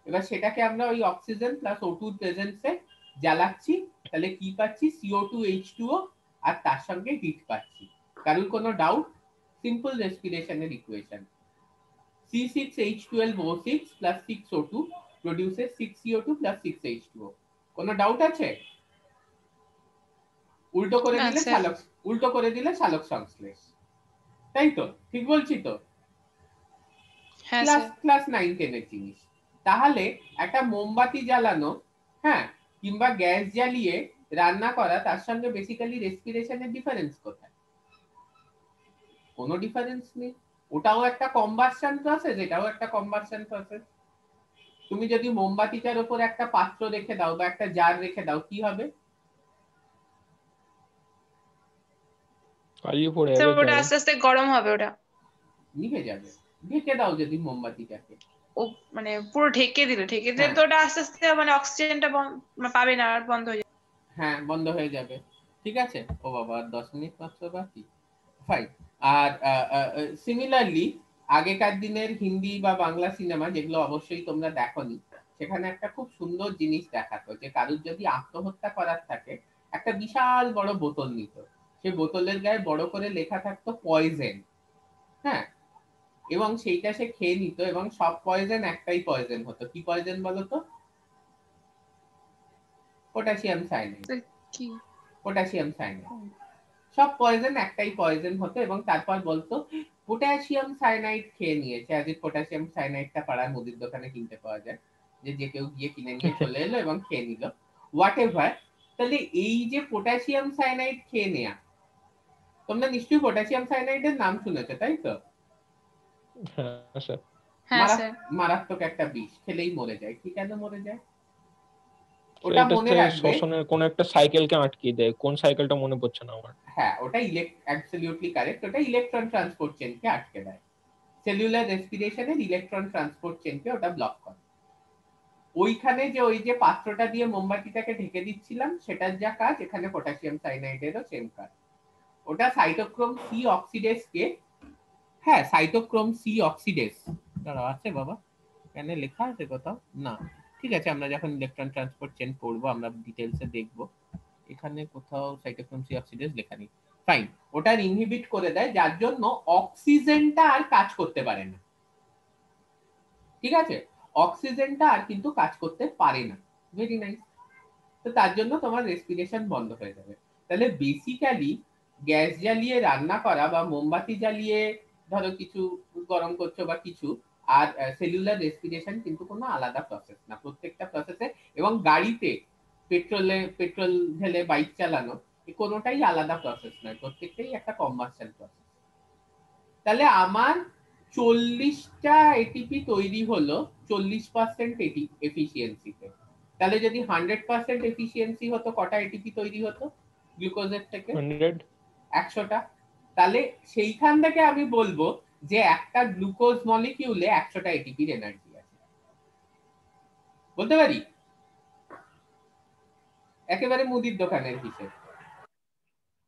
এবার সেটাকে আমরা ওই অক্সিজেন প্লাস O2 প্রেজেন্সে জ্বালাচ্ছি, তাহলে কি পাচ্ছি? CO2H2O, আর তার সঙ্গে হিট পাচ্ছি। কারণ কোনো ডাউট? সিম্পল রেসপিরেশনের equation, C6H12O6 plus 6O2 produces 6CO2 plus 6H2O। কোনো ডাউট আছে? উল্টো করে না দিলে স্যার। সালোক, উল্টো করে দিলে সালোক সংশ্লেষ, তাই তো? ঠিক বলছি তো? হ্যাঁ ক্লাস স্যার। ক্লাস 9-10 এর জিনিস। তাহলে একটা মোমবাতি জ্বালানো, হ্যাঁ, কিংবা গ্যাস জ্বালিয়ে রান্না করা, তার সঙ্গে বেসিক্যালি রেসপিরেশনের ডিফারেন্স কোথায়? কোনো ডিফারেন্স নেই। ওটাও একটা কম্বাসশন প্রসেস, এটাও একটা কম্বাসশন প্রসেস। তুমি যদি মোমবাতিটার উপর একটা পাত্র রেখে দাও বা একটা জার রেখে দাও, কি হবে? কালিয়ে পড়ে স্যার যাবে ওটা তাহলে। আস্তে আস্তে গরম হবে ওটা। নিভে যাবে। ঢেকে দাও যদি মোমবাতিটাকে, ও মানে পুরো ঢেকে দিলে হ্যাঁ তো ওটা আস্তে আস্তে মানে অক্সিজেনটা পাবে না আর বন্ধ হয়ে যাবে। হ্যাঁ, বন্ধ হয়ে যাবে। ঠিক আছে, ও বাবা, আর 10 মিনিট মাত্র বাকি, ফাইন। আর সিমিলারলি আগেকার দিনের হিন্দি বা বাংলা সিনেমা, যেগুলো অবশ্যই তোমরা দেখোনি, সেখানে একটা খুব সুন্দর জিনিস দেখাতো, যে কারুর যদি আত্মহত্যা করার থাকে, একটা বিশাল বড় বোতল নিত, সেই বোতলের গায়ে বড় করে লেখা থাকতো পয়জেন, হ্যাঁ, এবং সেইটা সে খেয়ে নিত, এবং সব পয়জেন একটাই পয়জেন হতো। কি পয়জেন বলো তো? Potassium cyanide. তো কি? পটাশিয়াম সায়ানাইড, সব পয়জন একটাই পয়জন হতো, এবং তারপর বলতো পটাশিয়াম সায়ানাইড খেয়ে নিয়েছে, আজ পটাশিয়াম সায়ানাইডটা পাড়ার মুদির দোকানে কিনতে পাওয়া যায়, যে যে কেউ গিয়ে কিনে নিয়ে চলে এলো এবং খেয়ে নিল, হোয়াট এভার। তাহলে এই যে পটাশিয়াম সায়ানাইড খেয়ে নেয়া, তোমরা নিশ্চয়ই পটাশিয়াম সায়ানাইডের নাম শুনেছো, তাই তো? হ্যাঁ স্যার। হ্যাঁ স্যার। মারাত্মক একটা বিষ, খেলেই মরে যায়। কি কেন মরে যায় ওটা এটা মনে রাখবে। শ্বসনের কোন একটা সাইকেলকে আটকিয়ে দেয়, কোন সাইকেলটা মনে পড়ছে না আমার। হ্যাঁ, ওটা অ্যাবসলিউটলি কারেক্ট, ওটা ইলেকট্রন ট্রান্সপোর্ট চেনকে আটকে দেয়। সেলুলার রেসপিরেশনের ইলেকট্রন ট্রান্সপোর্ট চেনকে ওটা ব্লক করে। ওইখানে যে ওই যে পাত্রটা দিয়ে মোমবাতিটাকে ঢেকে দিচ্ছিলাম, সেটার যা কাজ, এখানে পটাশিয়াম সাইনাইডেরও সেম কাজ। ওটা সাইটোক্রোম সি অক্সিডেজকে, হ্যাঁ সাইটোক্রোম সি অক্সিডেজ, দাঁড়াও আছে বাবা, কেন লেখা আছে কোথাও না, ঠিক আছে আমরা যখন ইলেকট্রন ট্রান্সপোর্ট চেন পড়বো আমরা ডিটেলসে দেখবো, এখানে কোথাও সাইটোক্রোম সি অক্সিডেজ লেখা নেই। ফাইন, ওটা ইনহিবিট করে দেয়, যার জন্য অক্সিজেনটা আর কাজ করতে পারে না। ঠিক আছে, অক্সিজেনটা আর কিন্তু কাজ করতে পারে না। Very nice. তো তার জন্য তোমার রেসপিরেশন বন্ধ হয়ে যাবে। তাহলে বেসিক্যালি গ্যাস জ্বালিয়ে রান্না করা বা মোমবাতি জ্বালিয়ে ধরো কিছু গরম করছো বা কিছু, আর সেলুলার রেসপিরেশন কিন্তু কোনো আলাদা প্রসেস না প্রত্যেকটা প্রসেসে। এবং গাড়িতে পেট্রোল ঢেলে বাইক চালানো, কোনোটাই আলাদা প্রসেস নয়, প্রত্যেকটাই একটা কম্বাসশন প্রসেস। তাহলে আমার 40টা এটিপি তৈরি হলো 40% এফিসিয়েন্সিতে। তাহলে যদি 100% এফিসিয়েন্সি হতো, কটা এটিপি তৈরি হতো গ্লুকোজের থেকে? 100। 100টা। তাহলে সেইখান থেকে আমি বলবো যে একটা গ্লুকোজ মলিকিউলে 100টা এটিপির এনার্জি আছে, বলতে পারি একেবারে মুদির দোকানের হিসেব।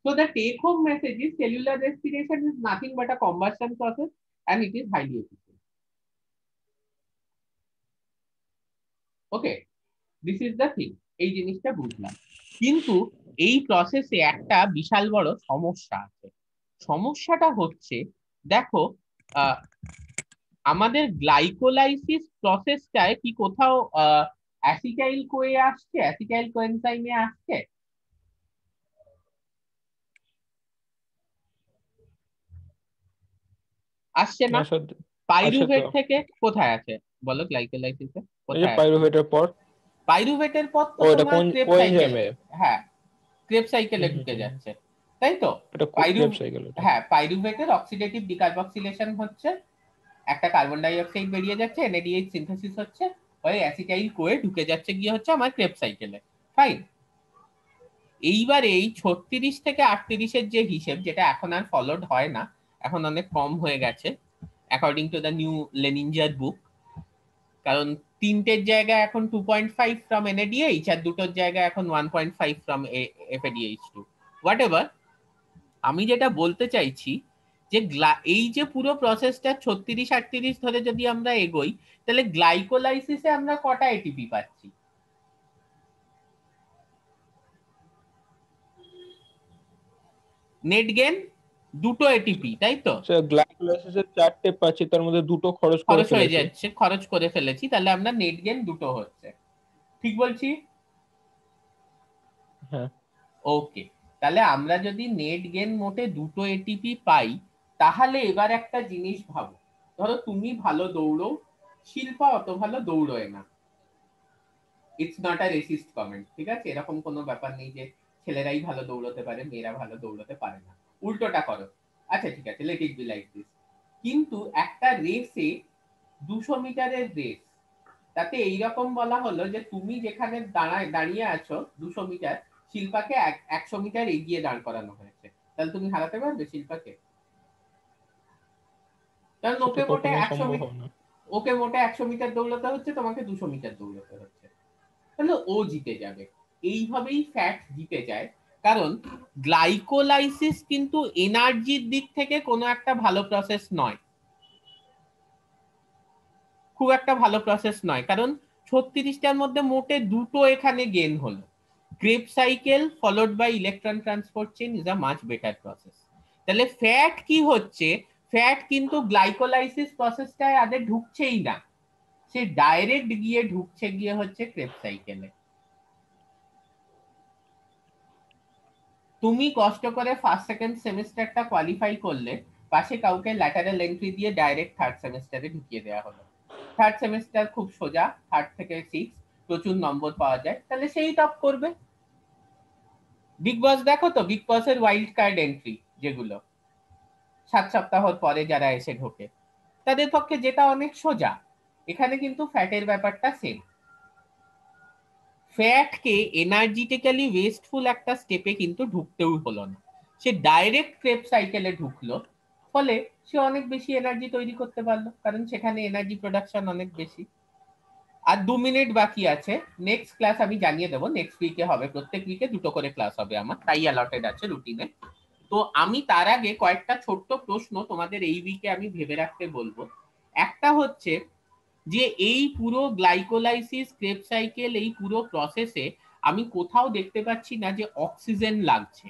So the take home message is cellular respiration is nothing but a combustion process and it is highly efficient. Okay, this is the thing, এই জিনিসটা বুঝলাম। কিন্তু এই প্রসেসে একটা বিশাল বড় সমস্যা আছে। সমস্যাটা হচ্ছে, দেখো আমাদের গ্লাইকোলাইসিস প্রসেসটায় কি কোথাও অ্যাসিটাইল কোয়ে আসছে, অ্যাসিটাইল কোএনজাইমে আসছে? আসছে না। না স্যার, আছে তো। পাইরুভেট থেকে কোথায় আছে বলো গ্লাইকোলাইসিসে এই যে কোথায় আছে? পাইরুভেটের পর। পাইরুভেটের পর তো ও এটা তোমার ক্রেব সাইকেল, কোএনজাইমে। হ্যাঁ ক্রেব সাইকেলে হুম হুম ঢুকে হুম। যাচ্ছে, তাই তো? এটা পাইরু ক্রেবস সাইকেল এটা। হ্যাঁ, পাইরুভেটের অক্সিডেটিভ ডিকার্বক্সিলেশন হচ্ছে, একটা কার্বন ডাই অক্সাইড বেরিয়ে যাচ্ছে, এনএডিএইচ সিনথেসিস হচ্ছে, ওই অ্যাসিটাইল কোয়ে ঢুকে যাচ্ছে গিয়ে হচ্ছে আমার ক্রেব সাইকেলে। ফাইন, এইবার এই 36 থেকে 38-এর যে হিসেব, যেটা এখন আর ফলোড হয় না, এখন অনেক কম হয়ে গেছে অ্যাকর্ডিং টু দ্য নিউ লেনিঞ্জার বুক, কারণ তিনটের জায়গায় এখন 2.5 ফ্রম এনএডিএইচ আর দুটোর জায়গায় এখন 1.5 ফ্রম এফএডিএইচ2, হোয়াট এভার। আমি যেটা বলতে চাইছি যে এই যে পুরো প্রসেসটা 36-38 ধরে যদি আমরা এগোই, তাহলে গ্লাইকোলাইসিসে আমরা কটা এটিপি পাচ্ছি? নেট গেন দুটো এটিপি, তাই তো? স্যার গ্লাইকোলাইসিসের 4টে পাচ্ছি, তার মধ্যে দুটো খরচ করে খরচ হয়ে ফেলেছি। যাচ্ছে, খরচ করে ফেলেছি, তাহলে আমরা নেট গেন দুটো হচ্ছে, ঠিক বলছি? হ্যাঁ। ওকে, তাহলে আমরা যদি নেট গেন মোটে দুটো এটিপি পাই, তাহলে এবার একটা জিনিস ভাবো, ধরো তুমি ভালো দৌড়ো, শিল্পা অত ভালো দৌড়োয় না। It's not a racist comment, ঠিক আছে? এরকম কোনো ব্যাপার নেই যে ছেলেরাই ভালো দৌড়তে পারে মেয়েরা ভালো দৌড়তে পারে না, উল্টোটা করো। আচ্ছা ঠিক আছে, let it be like this. কিন্তু একটা রেসে, 200 মিটারের রেস, তাতে এইরকম বলা হলো যে তুমি যেখানে দাঁড়িয়ে আছো 200 মিটার, শিল্পাকে 100 মিটার এগিয়ে দাঁড় করানো হয়েছে, তাহলে তুমি হারাতে পারবে শিল্পাকে? কারণ সেটা ওকে মোটে কখনোই 100 সম্ভব মিটার, হবে না। ওকে মোটে 100 মিটার দৌড়াতে হচ্ছে, তোমাকে 200 মিটার দৌড়াতে হচ্ছে, তাহলে ও জিতে যাবে। এইভাবেই ফ্যাট জিতে যায়, কারণ গ্লাইকোলাইসিস কিন্তু এনার্জির দিক থেকে কোনো একটা ভালো প্রসেস নয়, খুব একটা ভালো প্রসেস নয়, কারণ 36টার মধ্যে মোটে দুটো এখানে গেন হলো। Krebs cycle followed by electron transport chain is a much better process. তাহলে ফ্যাট কি হচ্ছে, ফ্যাট কিন্তু গ্লাইকোলাইসিস প্রসেসটায় আগে ঢুকছেই না, সে ডাইরেক্ট গিয়ে ঢুকছে গিয়ে হচ্ছে ক্রেব সাইকেলে। তুমি কষ্ট করে ফার্স্ট সেকেন্ড সেমিস্টারটা কোয়ালিফাই করলে, পাশে কাউকে ল্যাটারাল এন্ট্রি দিয়ে ডাইরেক্ট থার্ড সেমিস্টারে ঢুকিয়ে দেওয়া হলো। থার্ড সেমিস্টার খুব সোজা, 3 থেকে 6 প্রচুর নম্বর পাওয়া যায়, তাহলে সেই টপ করবে। বিগ বস দেখো তো, বিগ বসের ওয়াইল্ড কার্ড এন্ট্রি যেগুলো 7 সপ্তাহ পরে যারা এসে ঢোকে, তাদের পক্ষে যেটা অনেক সোজা। এখানে কিন্তু ফ্যাটের ব্যাপারটা সেম। ফ্যাটকে এনার্জিটিক্যালি ওয়েস্টফুল একটা স্টেপে কিন্তু ঢুকতেও হলো না, সে ডাইরেক্ট ক্রেব সাইকেলে ঢুকলো, ফলে সে অনেক বেশি এনার্জি তৈরি করতে পারলো, কারণ সেখানে এনার্জি প্রোডাকশন অনেক বেশি। আর 2 মিনিট বাকি আছে, নেক্সট ক্লাস আমি জানিয়ে দেবো, নেক্সট উইকে হবে, প্রত্যেক উইকে 2টো করে ক্লাস হবে আমার, তাই অ্যালটেড আছে রুটিনে। তো আমি তার আগে কয়েকটা ছোট্ট প্রশ্ন তোমাদের এই উইকে আমি ভেবে রাখতে বলবো। একটা হচ্ছে যে এই পুরো গ্লাইকোলাইসিস ক্রেব সাইকেল, এই পুরো প্রসেসে আমি কোথাও দেখতে পাচ্ছি না যে অক্সিজেন লাগছে,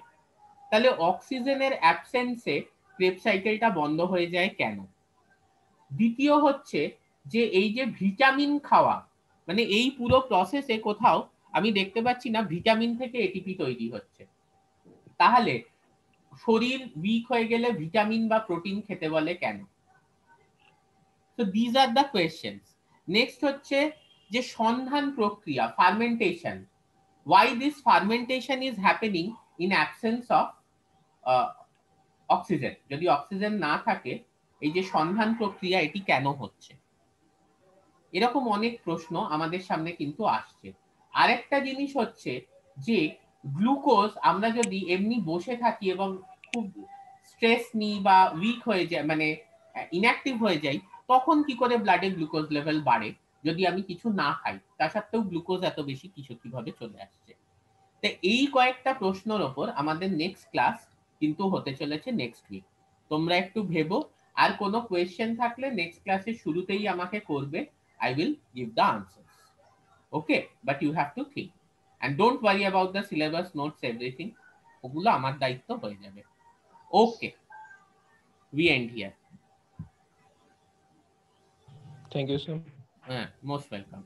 তাহলে অক্সিজেনের অ্যাবসেন্সে ক্রেব সাইকেলটা বন্ধ হয়ে যায় কেন? দ্বিতীয় হচ্ছে যে এই যে ভিটামিন খাওয়া, মানে এই পুরো প্রসেসে কোথাও আমি দেখতে পাচ্ছি না ভিটামিন থেকে এটিপি তৈরি হচ্ছে, তাহলে শরীর উইক হয়ে গেলে ভিটামিন বা প্রোটিন খেতে বলে কেন? So these are the questions. Next হচ্ছে যে সন্ধান প্রক্রিয়া, fermentation, why this fermentation is happening in absence of oxygen, যদি অক্সিজেন না থাকে এই যে সন্ধান প্রক্রিয়া এটি কেন হচ্ছে? এরকম অনেক প্রশ্ন আমাদের সামনে কিন্তু আসছে। আরেকটা জিনিস হচ্ছে যে গ্লুকোজ আমরা যদি এমনি বসে থাকি এবং খুব স্ট্রেস নিই বা উইক হয়ে যায়, মানে ইনঅ্যাক্টিভ হয়ে যাই, তখন কি করে ব্লাডে গ্লুকোজ লেভেল বাড়ে যদি আমি কিছু না খাই, তা সত্ত্বেও গ্লুকোজ এত বেশি কিছু কিভাবে চলে আসছে? তো এই কয়েকটা প্রশ্নের ওপর আমাদের নেক্সট ক্লাস কিন্তু হতে চলেছে নেক্সট উইক। তোমরা একটু ভেবো, আর কোনো কোয়েশ্চেন থাকলে নেক্সট ক্লাসের শুরুতেই আমাকে করবে, I will give the answers. Okay, but you have to think and don't worry about the syllabus notes everything, ওগুলো আমার দায়িত্ব হয়ে যাবে। Okay, we end here. Thank you, sir. Most welcome.